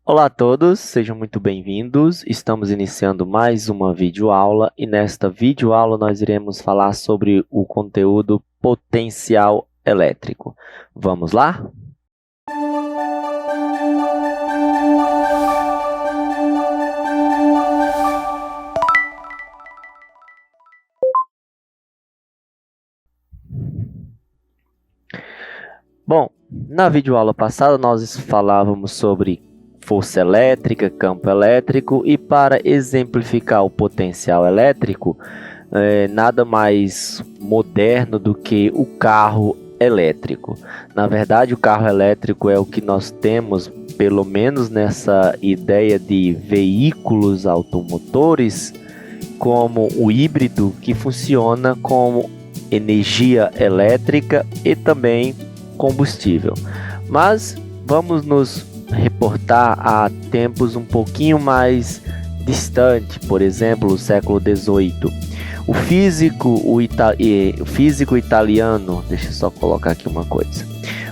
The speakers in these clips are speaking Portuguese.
Olá a todos, sejam muito bem-vindos. Estamos iniciando mais uma videoaula e nesta videoaula nós iremos falar sobre o conteúdo potencial elétrico. Vamos lá? Bom, na videoaula passada nós falávamos sobre força elétrica, campo elétrico e para exemplificar o potencial elétrico, nada mais moderno do que o carro elétrico. Na verdade, o carro elétrico é o que nós temos, pelo menos nessa ideia de veículos automotores, como o híbrido, que funciona como energia elétrica e também combustível. Mas vamos nos reportar a tempos um pouquinho mais distantes, por exemplo, o século XVIII. O físico italiano, deixa eu só colocar aqui uma coisa.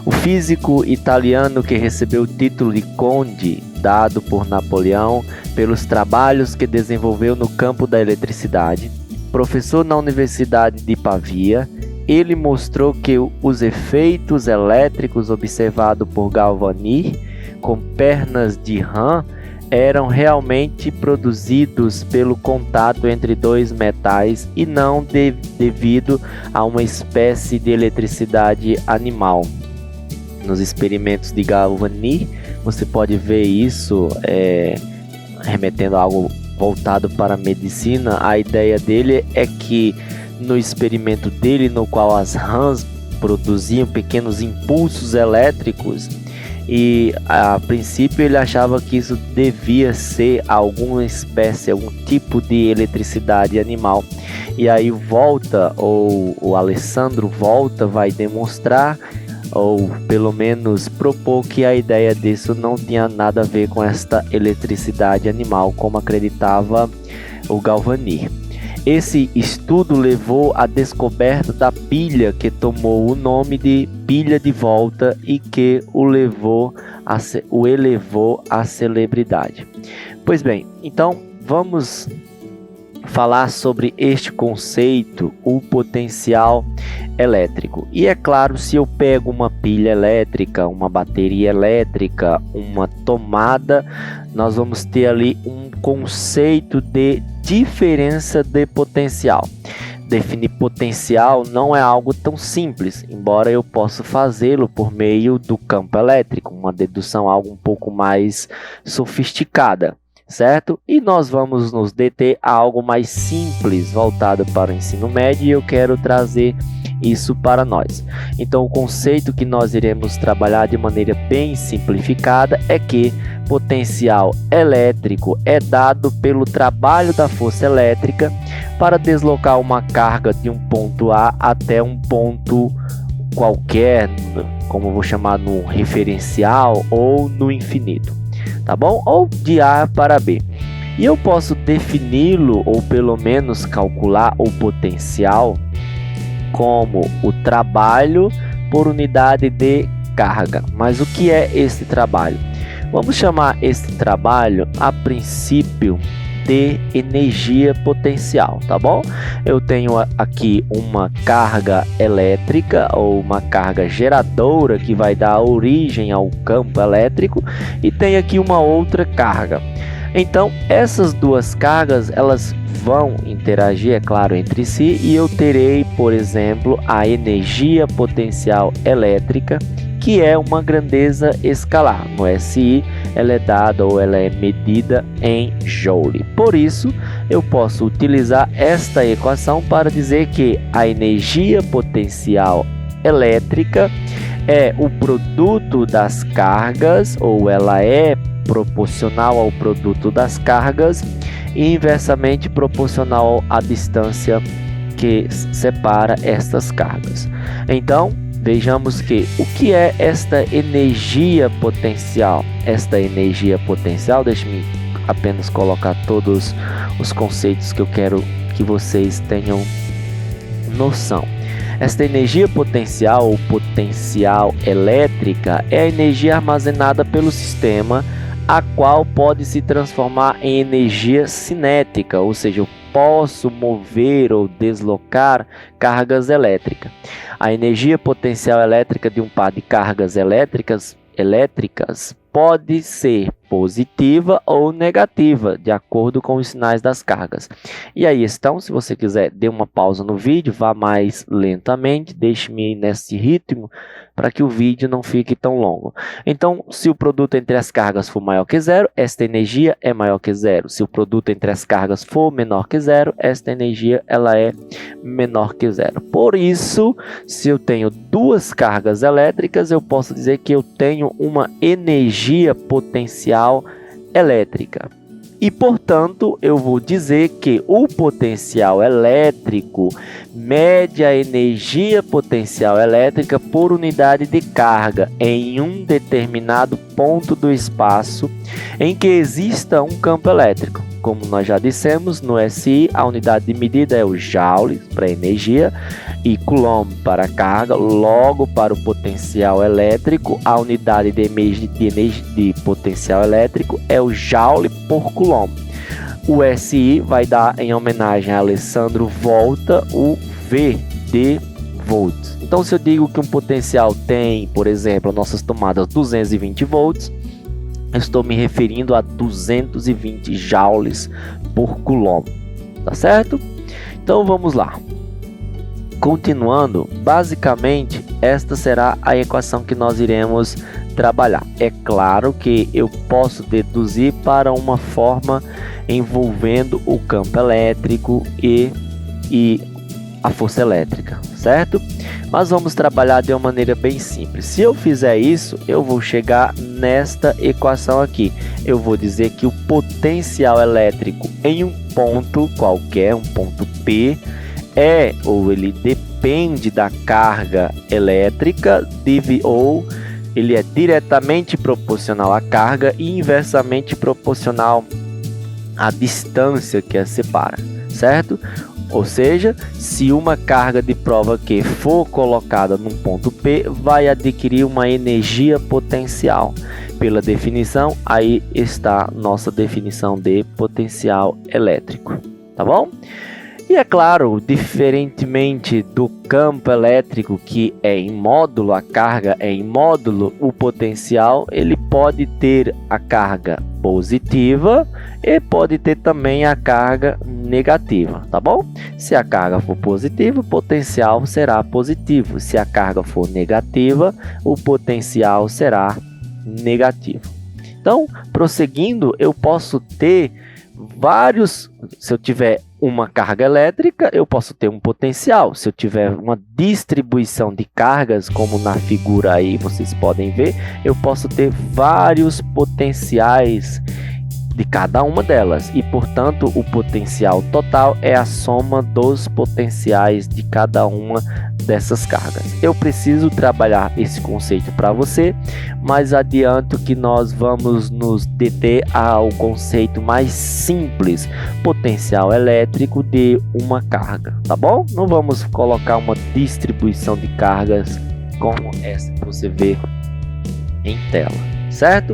O físico italiano que recebeu o título de conde, dado por Napoleão, pelos trabalhos que desenvolveu no campo da eletricidade, professor na Universidade de Pavia, ele mostrou que os efeitos elétricos observados por Galvani com pernas de rã eram realmente produzidos pelo contato entre dois metais e não devido a uma espécie de eletricidade animal. Nos experimentos de Galvani, você pode ver isso remetendo a algo voltado para a medicina. A ideia dele é que no experimento dele, no qual as rãs produziam pequenos impulsos elétricos, e a princípio ele achava que isso devia ser alguma espécie, algum tipo de eletricidade animal. E aí o Alessandro Volta vai demonstrar, ou pelo menos propor, que a ideia disso não tinha nada a ver com esta eletricidade animal, como acreditava o Galvani. Esse estudo levou à descoberta da pilha, que tomou o nome de pilha de Volta e que o elevou à celebridade. Pois bem, então vamos falar sobre este conceito, o potencial elétrico. E é claro, se eu pego uma pilha elétrica, uma bateria elétrica, uma tomada, nós vamos ter ali um conceito de diferença de potencial. Definir potencial não é algo tão simples, embora eu possa fazê-lo por meio do campo elétrico, uma dedução algo um pouco mais sofisticada, certo? E nós vamos nos deter a algo mais simples, voltado para o ensino médio, e eu quero trazer isso para nós. Então, o conceito que nós iremos trabalhar de maneira bem simplificada é que potencial elétrico é dado pelo trabalho da força elétrica para deslocar uma carga de um ponto A até um ponto qualquer, como eu vou chamar, no referencial ou no infinito, tá bom? Ou de A para B. E eu posso defini-lo, ou pelo menos calcular o potencial, como o trabalho por unidade de carga. Mas o que é esse trabalho? Vamos chamar esse trabalho, a princípio, de energia potencial, tá bom? Eu tenho aqui uma carga elétrica ou uma carga geradora que vai dar origem ao campo elétrico, e tem aqui uma outra carga. Então, essas duas cargas, elas vão interagir, é claro, entre si, e eu terei, por exemplo, a energia potencial elétrica, que é uma grandeza escalar. No SI, ela é dada ou ela é medida em joule. Por isso, eu posso utilizar esta equação para dizer que a energia potencial elétrica é o produto das cargas, ou ela é proporcional ao produto das cargas e inversamente proporcional à distância que separa estas cargas. Então, vejamos que o que é esta energia potencial? Esta energia potencial, deixe-me apenas colocar todos os conceitos que eu quero que vocês tenham noção. Esta energia potencial ou potencial elétrica é a energia armazenada pelo sistema a qual pode se transformar em energia cinética, ou seja, eu posso mover ou deslocar cargas elétricas. A energia potencial elétrica de um par de cargas elétricas pode ser positiva ou negativa, de acordo com os sinais das cargas. E aí, então, se você quiser, dê uma pausa no vídeo, vá mais lentamente, deixe-me ir nesse ritmo, para que o vídeo não fique tão longo. Então, se o produto entre as cargas for maior que zero, esta energia é maior que zero. Se o produto entre as cargas for menor que zero, esta energia ela é menor que zero. Por isso, se eu tenho duas cargas elétricas, eu posso dizer que eu tenho uma energia potencial elétrica. E, portanto, eu vou dizer que o potencial elétrico mede a energia potencial elétrica por unidade de carga em um determinado ponto do espaço em que exista um campo elétrico. Como nós já dissemos, no SI, a unidade de medida é o joule para energia e coulomb para carga. Logo, para o potencial elétrico, a unidade de potencial elétrico é o joule por coulomb. O SI vai dar, em homenagem a Alessandro Volta, o V de volts. Então, se eu digo que um potencial tem, por exemplo, nossas tomadas 220 volts, eu estou me referindo a 220 joules por coulomb, tá certo? Então vamos lá. Continuando, basicamente esta será a equação que nós iremos trabalhar. É claro que eu posso deduzir para uma forma envolvendo o campo elétrico e a força elétrica, certo? Mas vamos trabalhar de uma maneira bem simples. Se eu fizer isso, eu vou chegar nesta equação aqui. Eu vou dizer que o potencial elétrico em um ponto qualquer, um ponto P, ele depende da carga elétrica ou ele é diretamente proporcional à carga e inversamente proporcional à distância que a separa, certo? Ou seja, se uma carga de prova Q for colocada num ponto P, vai adquirir uma energia potencial. Pela definição, aí está nossa definição de potencial elétrico, tá bom? E é claro, diferentemente do campo elétrico que é em módulo, a carga é em módulo, o potencial ele pode ter a carga positiva e pode ter também a carga negativa, tá bom? Se a carga for positiva, o potencial será positivo. Se a carga for negativa, o potencial será negativo. Então, prosseguindo, eu posso ter vários, se eu tiver uma carga elétrica, eu posso ter um potencial. Se eu tiver uma distribuição de cargas, como na figura aí vocês podem ver, eu posso ter vários potenciais de cada uma delas. E, portanto, o potencial total é a soma dos potenciais de cada uma dessas cargas. Eu preciso trabalhar esse conceito para você, mas adianto que nós vamos nos deter ao conceito mais simples, potencial elétrico de uma carga, tá bom? Não vamos colocar uma distribuição de cargas como essa que você vê em tela, certo?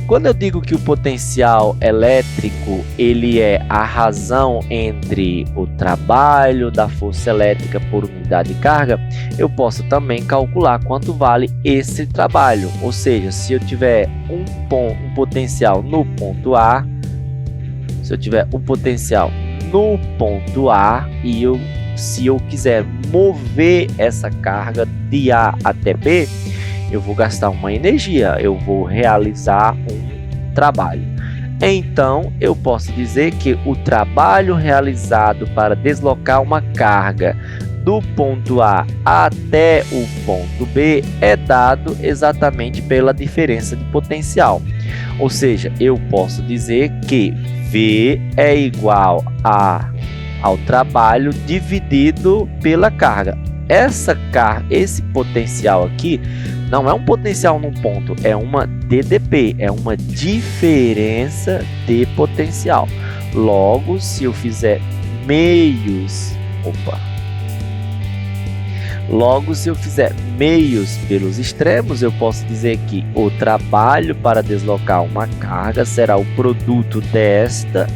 Quando eu digo que o potencial elétrico ele é a razão entre o trabalho da força elétrica por unidade de carga, eu posso também calcular quanto vale esse trabalho. Ou seja, se eu tiver um potencial no ponto A, se eu tiver um potencial no ponto A e se eu quiser mover essa carga de A até B, eu vou gastar uma energia, eu vou realizar um trabalho. Então, eu posso dizer que o trabalho realizado para deslocar uma carga do ponto A até o ponto B é dado exatamente pela diferença de potencial. Ou seja, eu posso dizer que V é igual ao trabalho dividido pela carga. Esse potencial aqui não é um potencial num ponto, é uma DDP, é uma diferença de potencial. Logo, se eu fizer meios, Logo, se eu fizer meios pelos extremos, eu posso dizer que o trabalho para deslocar uma carga será o produto desta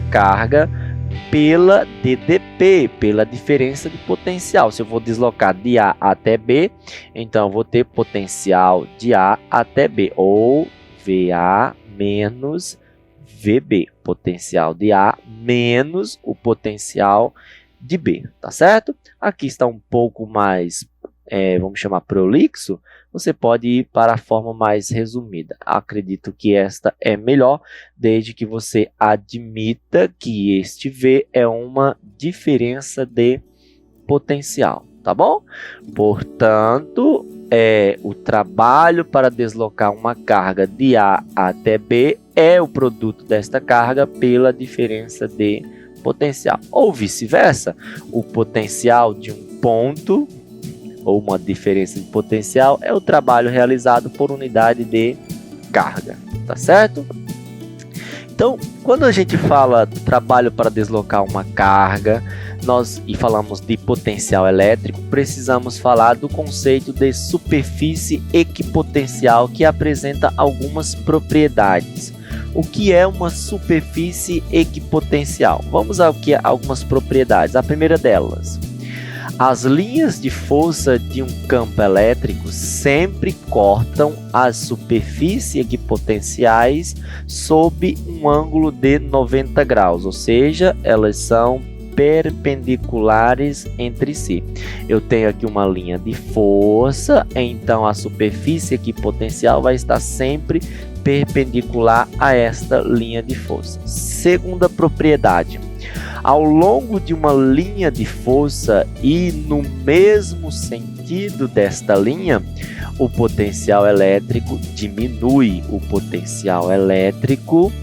carga pela DDP, pela diferença de potencial. Se eu vou deslocar de A até B, então eu vou ter potencial de A até B, ou VA menos VB, potencial de A menos o potencial de B, tá certo? Aqui está um pouco mais, vamos chamar prolixo. Você pode ir para a forma mais resumida. Acredito que esta é melhor, desde que você admita que este V é uma diferença de potencial, tá bom? Portanto, o trabalho para deslocar uma carga de A até B é o produto desta carga pela diferença de potencial. Ou vice-versa, o potencial de um ponto ou uma diferença de potencial é o trabalho realizado por unidade de carga, tá certo? Então, quando a gente fala do trabalho para deslocar uma carga, e falamos de potencial elétrico, precisamos falar do conceito de superfície equipotencial, que apresenta algumas propriedades. O que é uma superfície equipotencial? Vamos a algumas propriedades. A primeira delas: as linhas de força de um campo elétrico sempre cortam as superfícies equipotenciais sob um ângulo de 90 graus, ou seja, elas são perpendiculares entre si. Eu tenho aqui uma linha de força, então a superfície equipotencial vai estar sempre perpendicular a esta linha de força. Segunda propriedade: ao longo de uma linha de força e no mesmo sentido desta linha, o potencial elétrico diminui, o potencial elétrico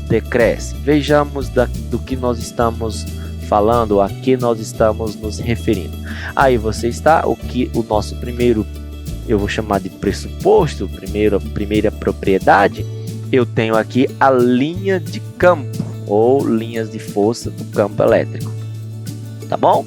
decresce. Vejamos do que nós estamos falando, a que nós estamos nos referindo. Aí você está, o nosso primeiro, eu vou chamar de pressuposto, primeira propriedade, eu tenho aqui a linha de campo, ou linhas de força do campo elétrico, tá bom?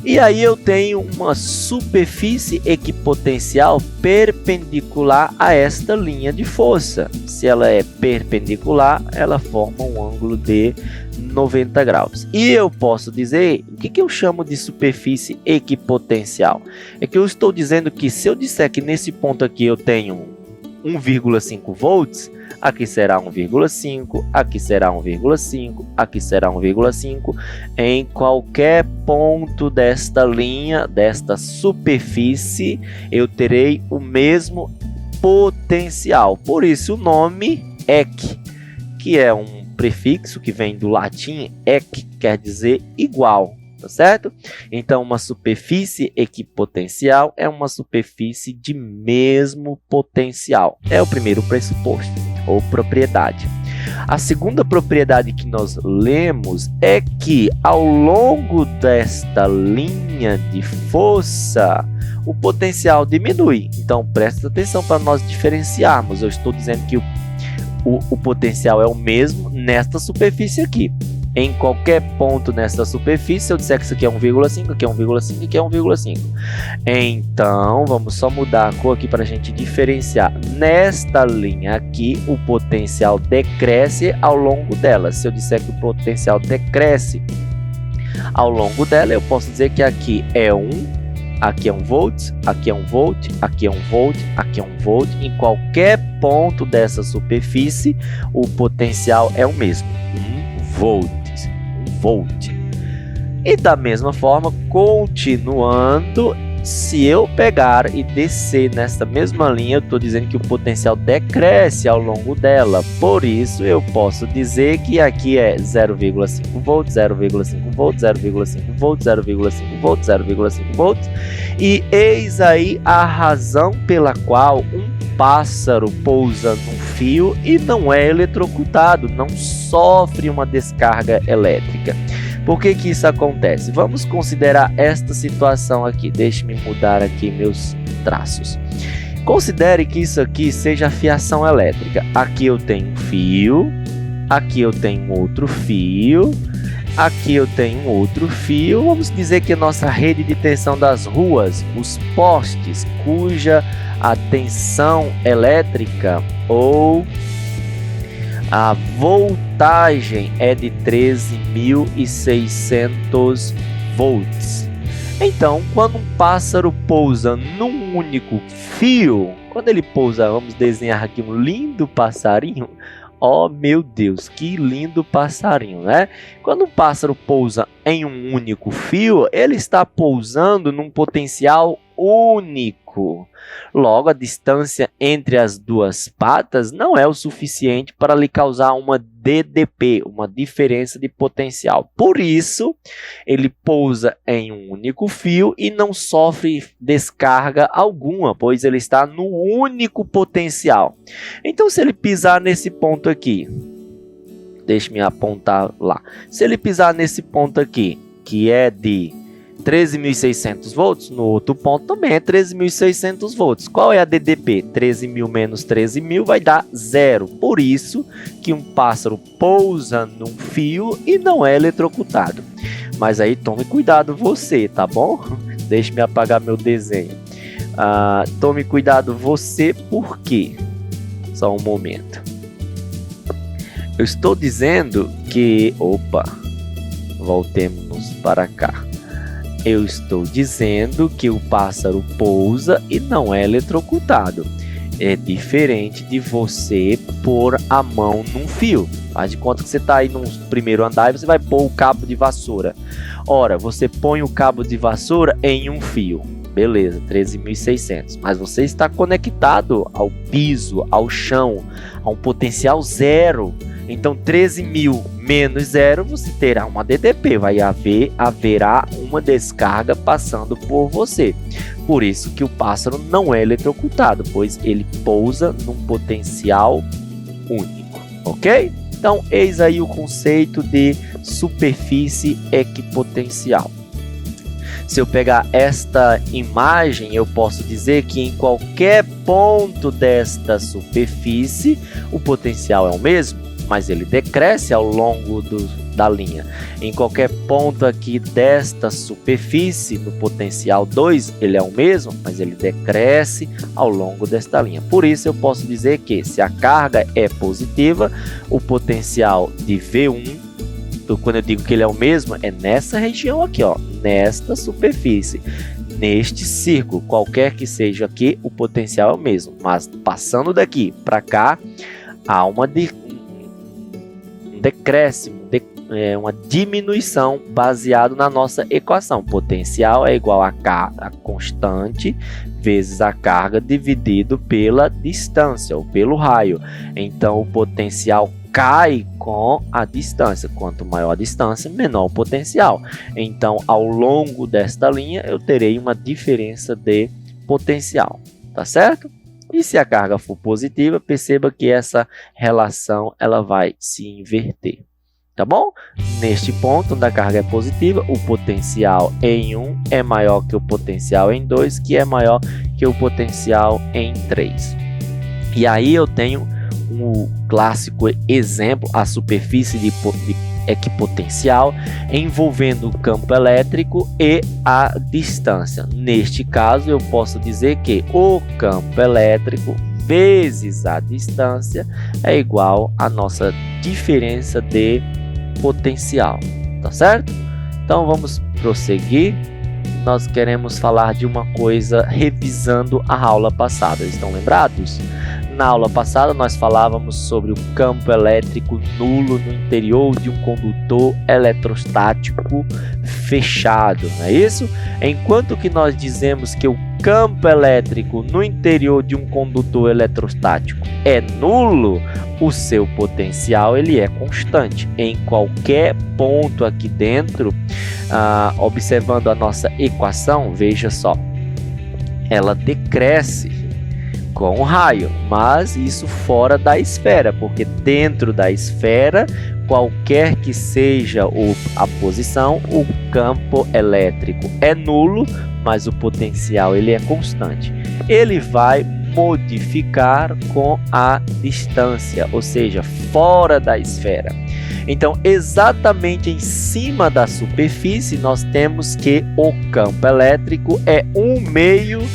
E aí eu tenho uma superfície equipotencial perpendicular a esta linha de força. Se ela é perpendicular, ela forma um ângulo de 90 graus. E eu posso dizer, o que eu chamo de superfície equipotencial? É que eu estou dizendo que se eu disser que nesse ponto aqui eu tenho 1,5 volts, aqui será 1,5, aqui será 1,5, aqui será 1,5. Em qualquer ponto desta linha, desta superfície, eu terei o mesmo potencial. Por isso o nome EC, que é um prefixo que vem do latim ec, quer dizer igual, tá certo? Então, uma superfície equipotencial é uma superfície de mesmo potencial. É o primeiro pressuposto, ou propriedade. A segunda propriedade que nós lemos é que, ao longo desta linha de força, o potencial diminui. Então, presta atenção para nós diferenciarmos. Eu estou dizendo que o potencial é o mesmo nesta superfície aqui. Em qualquer ponto nesta superfície, se eu disser que isso aqui é 1,5, aqui é 1,5, aqui é 1,5. Então, vamos só mudar a cor aqui para a gente diferenciar. Nesta linha aqui, o potencial decresce ao longo dela. Se eu disser que o potencial decresce ao longo dela, eu posso dizer que aqui é 1, aqui é 1 volt, aqui é 1 volt, aqui é 1 volt, aqui é 1 volt. Em qualquer ponto dessa superfície, o potencial é o mesmo, 1 volt. E da mesma forma, continuando, se eu pegar e descer nesta mesma linha, eu estou dizendo que o potencial decresce ao longo dela. Por isso, eu posso dizer que aqui é 0,5 volts, 0,5 volts, 0,5 volts, 0,5 volts, 0,5 volts. E eis aí a razão pela qual um pássaro pousa num fio e não é eletrocutado, não sofre uma descarga elétrica. Por que que isso acontece? Vamos considerar esta situação aqui. Deixe-me mudar aqui meus traços. Considere que isso aqui seja a fiação elétrica. Aqui eu tenho um fio, aqui eu tenho outro fio, aqui eu tenho um outro fio. Vamos dizer que a nossa rede de tensão das ruas, os postes, cuja a tensão elétrica ou a voltagem é de 13.600 volts. Então, quando um pássaro pousa num único fio, quando ele pousa, vamos desenhar aqui um lindo passarinho. Oh, meu Deus, que lindo passarinho, né? Quando um pássaro pousa em um único fio, ele está pousando num potencial único. Logo, a distância entre as duas patas não é o suficiente para lhe causar uma DDP, uma diferença de potencial. Por isso, ele pousa em um único fio e não sofre descarga alguma, pois ele está no único potencial. Então, se ele pisar nesse ponto aqui, deixe-me apontar lá. Se ele pisar nesse ponto aqui, que é de 13.600 volts, no outro ponto também é 13.600 volts. Qual é a DDP? 13.000 menos 13.000 vai dar 0. Por isso que um pássaro pousa num fio e não é eletrocutado. Mas aí tome cuidado você, tá bom? Deixe-me apagar meu desenho. Tome cuidado você, por quê? Só um momento. Eu estou dizendo que... Opa! Voltemos para cá. Eu estou dizendo que o pássaro pousa e não é eletrocutado. É diferente de você pôr a mão num fio. Faz de conta que você está aí no primeiro andar e você vai pôr o cabo de vassoura. Ora, você põe o cabo de vassoura em um fio. Beleza, 13.600. Mas você está conectado ao piso, ao chão, a um potencial zero. Então, 13.000 menos 0, você terá uma DDP. Haverá uma descarga passando por você. Por isso que o pássaro não é eletrocutado, pois ele pousa num potencial único. Ok? Então, eis aí o conceito de superfície equipotencial. Se eu pegar esta imagem, eu posso dizer que em qualquer ponto desta superfície, o potencial é o mesmo, mas ele decresce ao longo da linha. Em qualquer ponto aqui desta superfície, no potencial 2, ele é o mesmo, mas ele decresce ao longo desta linha. Por isso, eu posso dizer que se a carga é positiva, o potencial de V1, quando eu digo que ele é o mesmo, é nessa região aqui, ó, nesta superfície. Neste círculo, qualquer que seja aqui, o potencial é o mesmo. Mas passando daqui para cá, há um decréscimo, uma diminuição baseado na nossa equação. Potencial é igual a constante vezes a carga dividido pela distância ou pelo raio. Então, o potencial cai com a distância. Quanto maior a distância, menor o potencial. Então, ao longo desta linha, eu terei uma diferença de potencial. Tá certo? E se a carga for positiva, perceba que essa relação ela vai se inverter. Tá bom? Neste ponto, onde a carga é positiva, o potencial em 1 é maior que o potencial em 2, que é maior que o potencial em 3. E aí eu tenho um clássico exemplo, a superfície de equipotencial envolvendo o campo elétrico e a distância. Neste caso, eu posso dizer que o campo elétrico vezes a distância é igual à nossa diferença de potencial, tá certo? Então vamos prosseguir. Nós queremos falar de uma coisa revisando a aula passada. Estão lembrados? Na aula passada nós falávamos sobre o campo elétrico nulo no interior de um condutor eletrostático fechado, não é isso? Enquanto que nós dizemos que o campo elétrico no interior de um condutor eletrostático é nulo, o seu potencial ele é constante. Em qualquer ponto aqui dentro, observando a nossa equação, veja só, ela decresce com o raio, mas isso fora da esfera, porque dentro da esfera, qualquer que seja a posição, o campo elétrico é nulo, mas o potencial ele é constante. Ele vai modificar com a distância, ou seja, fora da esfera. Então, exatamente em cima da superfície, nós temos que o campo elétrico é 1/2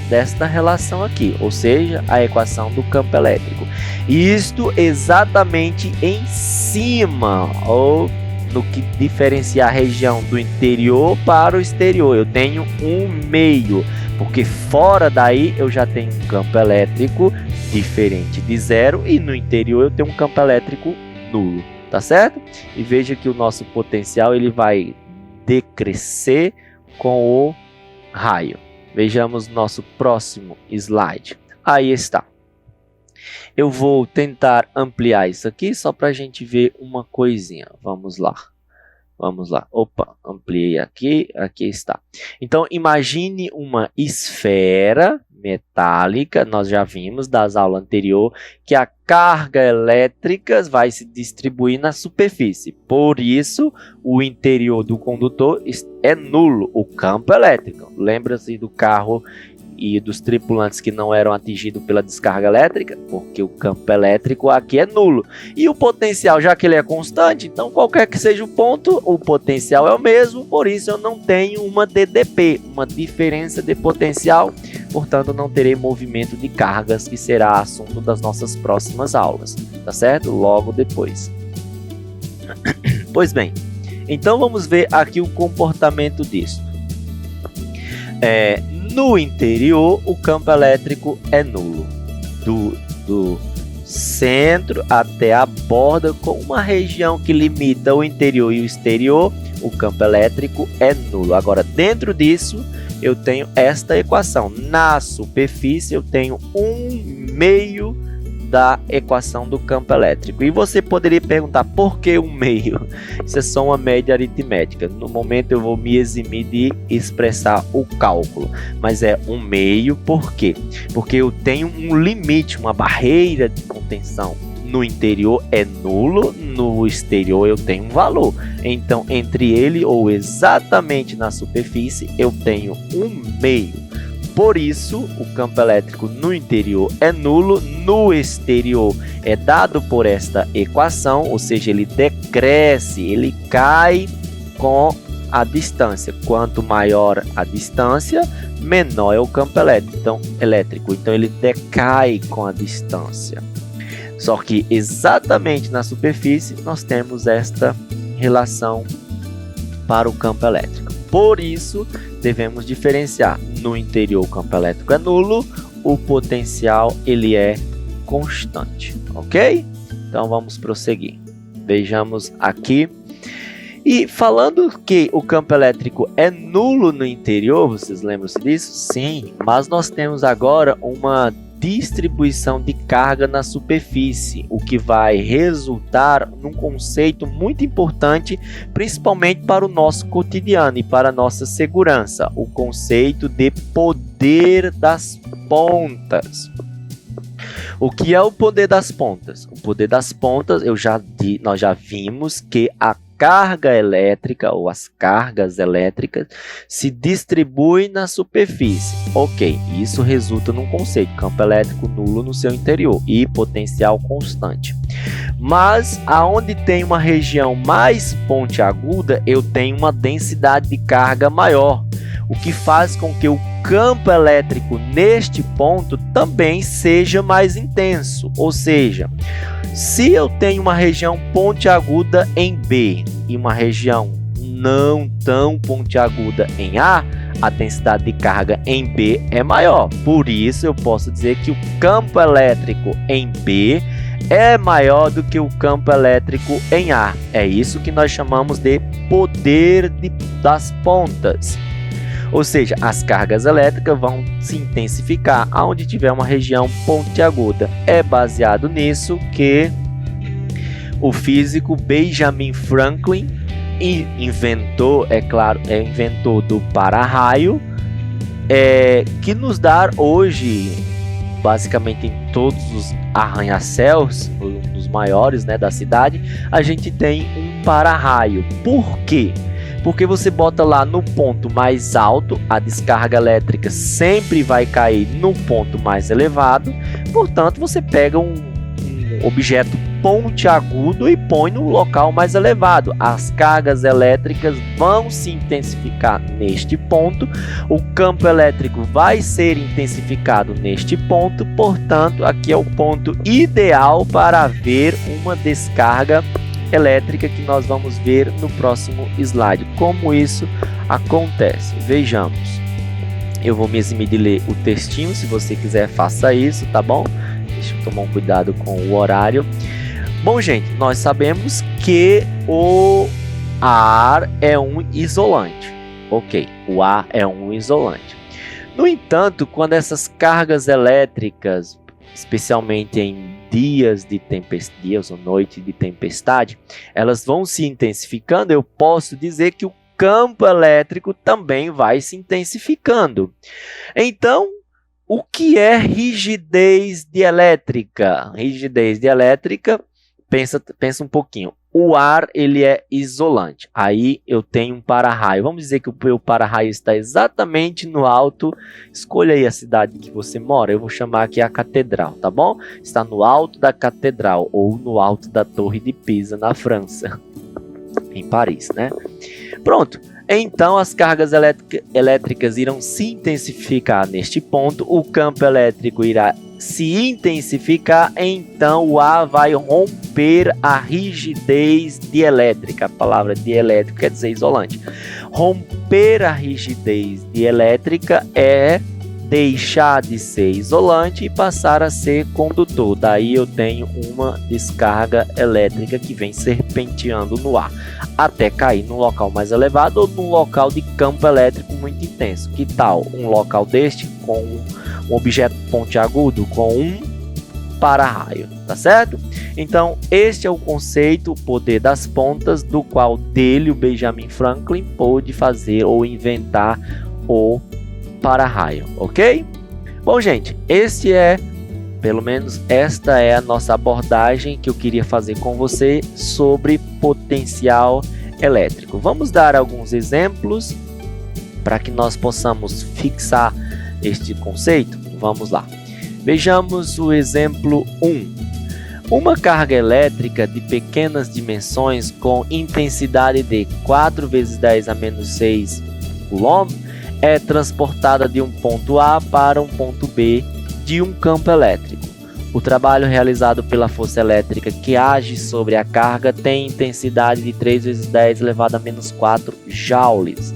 desta relação aqui, ou seja, a equação do campo elétrico. E isto exatamente em cima, ou no que diferencia a região do interior para o exterior. Eu tenho 1/2, porque fora daí eu já tenho um campo elétrico diferente de zero e no interior eu tenho um campo elétrico nulo, tá certo? E veja que o nosso potencial ele vai decrescer com o raio. Vejamos nosso próximo slide. Aí está. Eu vou tentar ampliar isso aqui só para a gente ver uma coisinha. Vamos lá. Vamos lá. Opa, ampliei aqui. Aqui está. Então, imagine uma esfera metálica. Nós já vimos das aulas anteriores que a carga elétrica vai se distribuir na superfície. Por isso, o interior do condutor é nulo, o campo elétrico. Lembra-se do carro e dos tripulantes que não eram atingidos pela descarga elétrica, porque o campo elétrico aqui é nulo. E o potencial, já que ele é constante, então qualquer que seja o ponto, o potencial é o mesmo, por isso eu não tenho uma DDP, uma diferença de potencial, portanto não terei movimento de cargas, que será assunto das nossas próximas aulas, tá certo? Logo depois. Pois bem, então vamos ver aqui o comportamento disso. No interior, o campo elétrico é nulo. Do centro até a borda, com uma região que limita o interior e o exterior, o campo elétrico é nulo. Agora, dentro disso, eu tenho esta equação. Na superfície, eu tenho 1/2 da equação do campo elétrico. E você poderia perguntar, por que 1/2? Isso é só uma média aritmética. No momento eu vou me eximir de expressar o cálculo. Mas é 1/2 por quê? Porque eu tenho um limite, uma barreira de contenção. No interior é nulo, no exterior eu tenho um valor. Então, entre ele ou exatamente na superfície, eu tenho 1/2. Por isso, o campo elétrico no interior é nulo, no exterior é dado por esta equação, ou seja, ele decresce, ele cai com a distância. Quanto maior a distância, menor é o campo elétrico. Então, ele decai com a distância. Só que exatamente na superfície, nós temos esta relação para o campo elétrico. Por isso, devemos diferenciar. No interior, o campo elétrico é nulo, o potencial ele é constante, ok? Então, vamos prosseguir. Vejamos aqui. E falando que o campo elétrico é nulo no interior, vocês lembram-se disso? Sim, mas nós temos agora uma distribuição de carga na superfície, o que vai resultar num conceito muito importante, principalmente para o nosso cotidiano e para a nossa segurança, o conceito de poder das pontas. O que é o poder das pontas? O poder das pontas, nós já vimos que a carga elétrica ou as cargas elétricas se distribuem na superfície. Ok, isso resulta num conceito, campo elétrico nulo no seu interior e potencial constante. Mas aonde tem uma região mais pontiaguda, eu tenho uma densidade de carga maior, o que faz com que o campo elétrico neste ponto também seja mais intenso. Ou seja, se eu tenho uma região pontiaguda em B e uma região não tão pontiaguda em A, a densidade de carga em B é maior. Por isso, eu posso dizer que o campo elétrico em B é maior do que o campo elétrico em A. É isso que nós chamamos de poder das pontas. Ou seja, as cargas elétricas vão se intensificar aonde tiver uma região pontiaguda. É baseado nisso que o físico Benjamin Franklin inventor do para-raio, que nos dá hoje, basicamente em todos os arranha-céus, os maiores, né, da cidade, a gente tem um para-raio. Por quê? Porque você bota lá no ponto mais alto, a descarga elétrica sempre vai cair no ponto mais elevado, portanto você pega um objeto pontiagudo e põe no local mais elevado. As cargas elétricas vão se intensificar neste ponto, o campo elétrico vai ser intensificado neste ponto, portanto, aqui é o ponto ideal para haver uma descarga elétrica que nós vamos ver no próximo slide. Como isso acontece? Vejamos. Eu vou me eximir de ler o textinho, se você quiser faça isso, tá bom? Deixa eu tomar um cuidado com o horário. Bom, gente, nós sabemos que o ar é um isolante. Ok, o ar é um isolante. No entanto, quando essas cargas elétricas, especialmente em dias ou noite de tempestade, elas vão se intensificando, eu posso dizer que o campo elétrico também vai se intensificando. Então, o que é rigidez dielétrica? Rigidez dielétrica, pensa um pouquinho. O ar, ele é isolante. Aí eu tenho um para-raio. Vamos dizer que o meu para-raio está exatamente no alto. Escolha aí a cidade que você mora. Eu vou chamar aqui a Catedral, tá bom? Está no alto da Catedral ou no alto da Torre de Pisa, na França. Em Paris, né? Pronto. Então, as cargas elétricas irão se intensificar neste ponto. O campo elétrico irá se intensificar, então o ar vai romper a rigidez dielétrica. A palavra dielétrica quer dizer isolante. Romper a rigidez dielétrica é deixar de ser isolante e passar a ser condutor. Daí eu tenho uma descarga elétrica que vem serpenteando no ar, até cair num local mais elevado ou num local de campo elétrico muito intenso. Que tal um local deste com um objeto pontiagudo, com um para-raio, tá certo? Então, este é o conceito, o poder das pontas, do qual dele o Benjamin Franklin pôde fazer ou inventar o para-raio, ok? Bom, gente, pelo menos esta é a nossa abordagem que eu queria fazer com você sobre potencial elétrico. Vamos dar alguns exemplos para que nós possamos fixar este conceito. Vamos lá. Vejamos o exemplo 1. Uma carga elétrica de pequenas dimensões com intensidade de 4 vezes 10 a menos 6 coulomb é transportada de um ponto A para um ponto B de um campo elétrico. O trabalho realizado pela força elétrica que age sobre a carga tem intensidade de 3 vezes 10 elevado a menos 4 joules.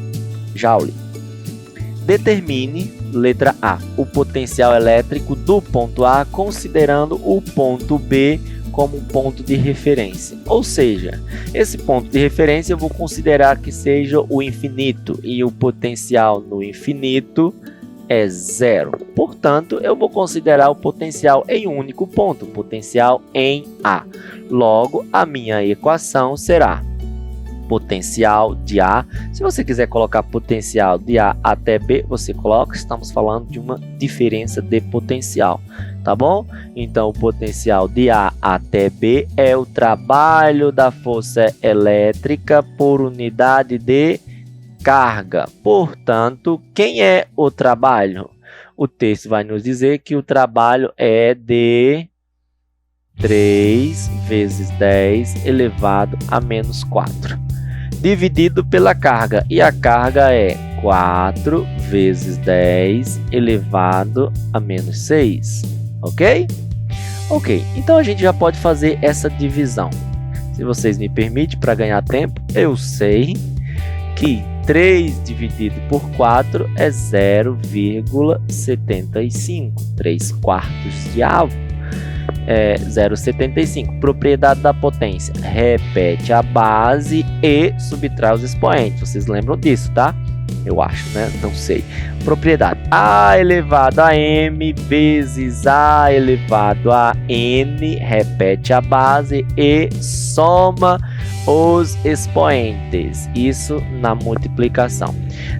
Determine, letra A, o potencial elétrico do ponto A considerando o ponto B como um ponto de referência. Ou seja, esse ponto de referência eu vou considerar que seja o infinito e o potencial no infinito é zero. Portanto, eu vou considerar o potencial em um único ponto, potencial em A. Logo, a minha equação será potencial de A. Se você quiser colocar potencial de A até B, você coloca. Estamos falando de uma diferença de potencial, tá bom? Então, o potencial de A até B é o trabalho da força elétrica por unidade de carga. Portanto, quem é o trabalho? O texto vai nos dizer que o trabalho é de 3 vezes 10 elevado a menos 4. Dividido pela carga. E a carga é 4 vezes 10 elevado a menos 6. Ok? Ok. Então, a gente já pode fazer essa divisão. Se vocês me permitem, para ganhar tempo, eu sei que 3 dividido por 4 é 0,75. 3 quartos de avo. 0,75. Propriedade da potência. Repete a base e subtrai os expoentes. Vocês lembram disso, tá? Eu acho, né? Não sei. Propriedade. A elevado a M vezes A elevado a N. Repete a base e soma os expoentes. Isso na multiplicação.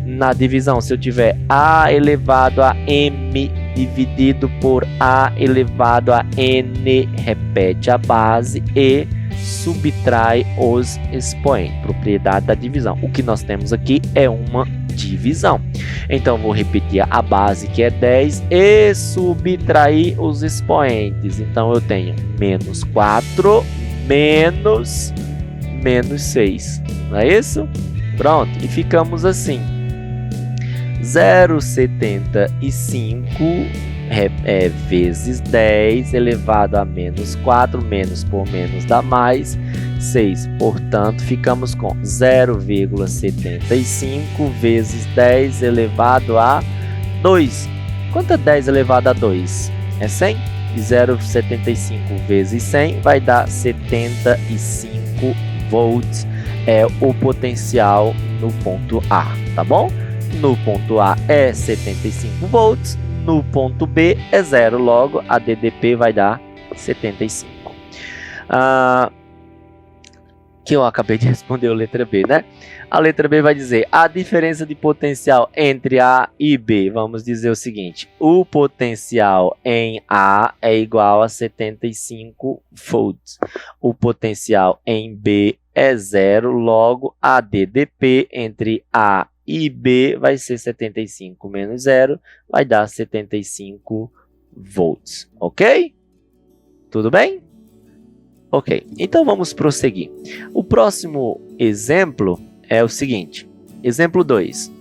Na divisão, se eu tiver A elevado a M dividido por A elevado a N, repete a base e subtrai os expoentes, propriedade da divisão. O que nós temos aqui é uma divisão. Então, vou repetir a base, que é 10, e subtrair os expoentes. Então, eu tenho menos 4 menos 6. Não é isso? Pronto, e ficamos assim. 0,75 vezes 10 elevado a menos 4, menos por menos dá mais 6. Portanto, ficamos com 0,75 vezes 10 elevado a 2. Quanto é 10 elevado a 2? É 100? E 0,75 vezes 100 vai dar 75 volts. É o potencial no ponto A, tá bom? No ponto A é 75 volts. No ponto B é 0, logo a DDP vai dar 75. Que eu acabei de responder a letra B, né? A letra B vai dizer a diferença de potencial entre A e B. Vamos dizer o seguinte: o potencial em A é igual a 75 volts. O potencial em B é 0, logo a DDP entre A e B vai ser 75 menos 0, vai dar 75 volts, ok? Tudo bem? Ok, então vamos prosseguir. O próximo exemplo é o seguinte, exemplo 2.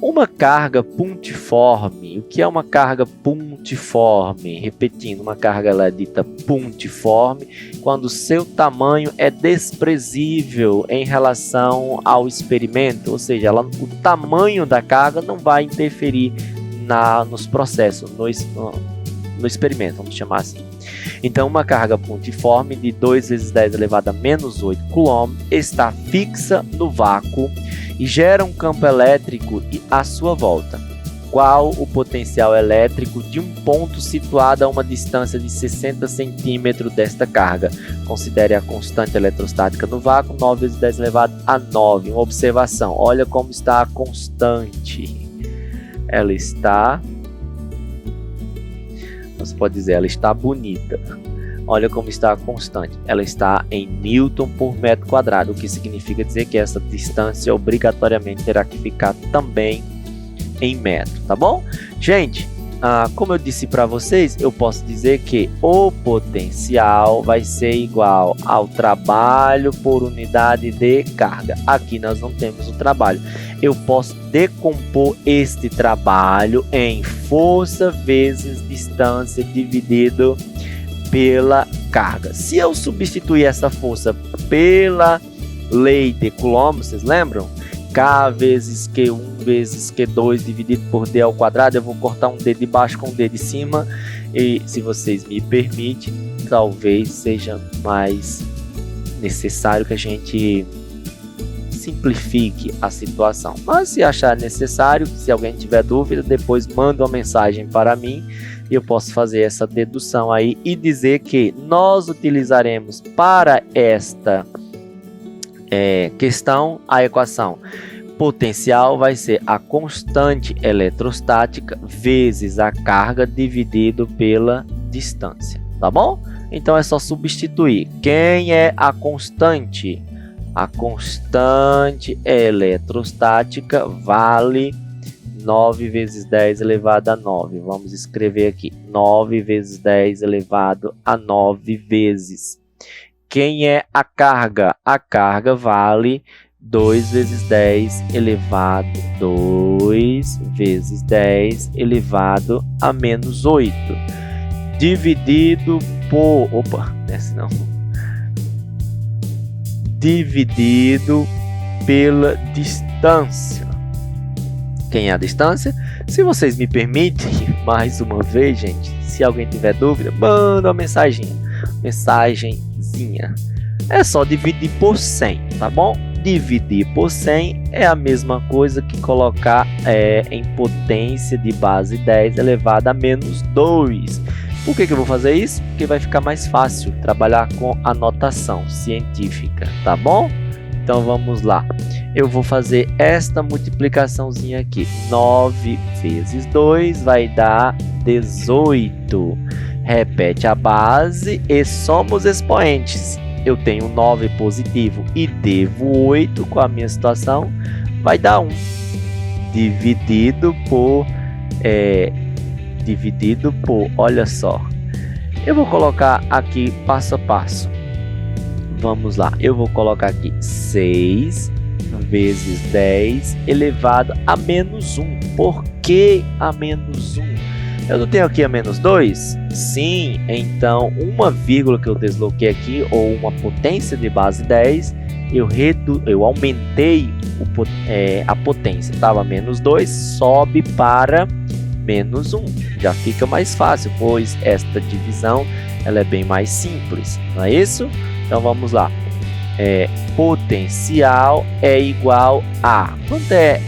Uma carga pontiforme. O que é uma carga pontiforme? Repetindo, uma carga ela é dita pontiforme quando o seu tamanho é desprezível em relação ao experimento, ou seja, o tamanho da carga não vai interferir nos processos, no experimento, vamos chamar assim. Então, uma carga pontiforme de 2 vezes 10 elevado a menos 8 coulomb está fixa no vácuo e gera um campo elétrico à sua volta. Qual o potencial elétrico de um ponto situado a uma distância de 60 centímetros desta carga? Considere a constante eletrostática no vácuo, 9 vezes 10 elevado a 9. Uma observação, olha como está a constante. Ela está... Você pode dizer, ela está bonita. Olha como está a constante. Ela está em Newton por metro quadrado, o que significa dizer que essa distância obrigatoriamente terá que ficar também em metro, tá bom? Gente, como eu disse para vocês, eu posso dizer que o potencial vai ser igual ao trabalho por unidade de carga. Aqui nós não temos o trabalho. Eu posso decompor este trabalho em força vezes distância dividido pela carga. Se eu substituir essa força pela lei de Coulomb, vocês lembram? K vezes Q1 vezes Q2 dividido por D ao quadrado. Eu vou cortar um D de baixo com um D de cima. E se vocês me permitem, talvez seja mais necessário que a gente simplifique a situação. Mas se achar necessário, se alguém tiver dúvida, depois manda uma mensagem para mim. E eu posso fazer essa dedução aí e dizer que nós utilizaremos para esta questão a equação potencial vai ser a constante eletrostática vezes a carga dividido pela distância, tá bom? Então é só substituir. Quem é a constante? A constante eletrostática vale 9 vezes 10 elevado a 9. Vamos escrever aqui. 9 vezes 10 elevado a 9 vezes. Quem é a carga? A carga vale 2 vezes 10 elevado 2 vezes 10 elevado a menos 8. Dividido por... Opa, não. Dividido pela distância. Quem é a distância? Se vocês me permitem, mais uma vez, gente, se alguém tiver dúvida, manda uma mensagenzinha. É só dividir por 100, tá bom? Dividir por 100 é a mesma coisa que colocar em potência de base 10 elevado a menos 2. Por que eu vou fazer isso? Porque vai ficar mais fácil trabalhar com a notação científica, tá bom? Então vamos lá. Eu vou fazer esta multiplicaçãozinha aqui. 9 vezes 2 vai dar 18. Repete a base e soma os expoentes. eu tenho 9 positivo e devo 8, com a minha situação, vai dar 1. Dividido por, olha só, eu vou colocar aqui passo a passo. Vamos lá, eu vou colocar aqui 6 vezes 10 elevado a menos 1. Por que a menos 1? Eu não tenho aqui a menos 2? Sim, então uma vírgula que eu desloquei aqui, ou uma potência de base 10, eu aumentei a potência. Estava menos 2, sobe para menos 1. Já fica mais fácil, pois esta divisão ela é bem mais simples, não é isso? Então vamos lá. Potencial é igual a... Quanto é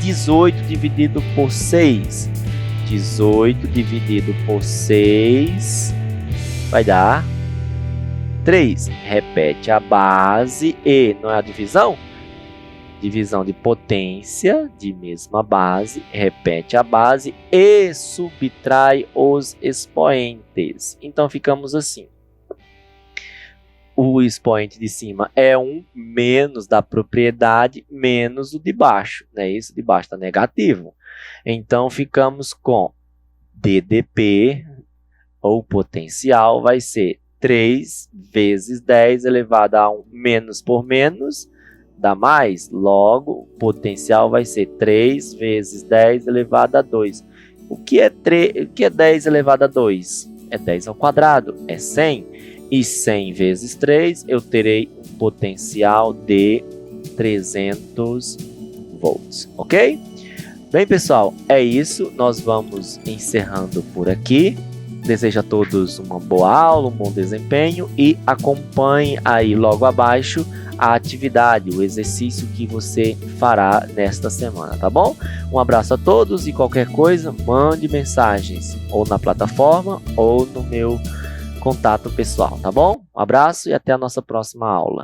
18 dividido por 6? 18 dividido por 6 vai dar 3. Repete a base e... Não é a divisão? Divisão de potência de mesma base. Repete a base e subtrai os expoentes. Então ficamos assim. O expoente de cima é 1 menos da propriedade menos o de baixo, né? Isso de baixo está negativo. Então ficamos com DDP, ou potencial, vai ser 3 vezes 10 elevado a 1 menos por menos, dá mais. Logo, potencial vai ser 3 vezes 10 elevado a 2. O que é 10 elevado a 2? É 10 ao quadrado, é 100. E 100 vezes 3, eu terei um potencial de 300 volts, ok? Bem, pessoal, é isso. Nós vamos encerrando por aqui. Desejo a todos uma boa aula, um bom desempenho e acompanhe aí logo abaixo a atividade, o exercício que você fará nesta semana, tá bom? Um abraço a todos e qualquer coisa, mande mensagens ou na plataforma ou no meu contato pessoal, tá bom? Um abraço e até a nossa próxima aula.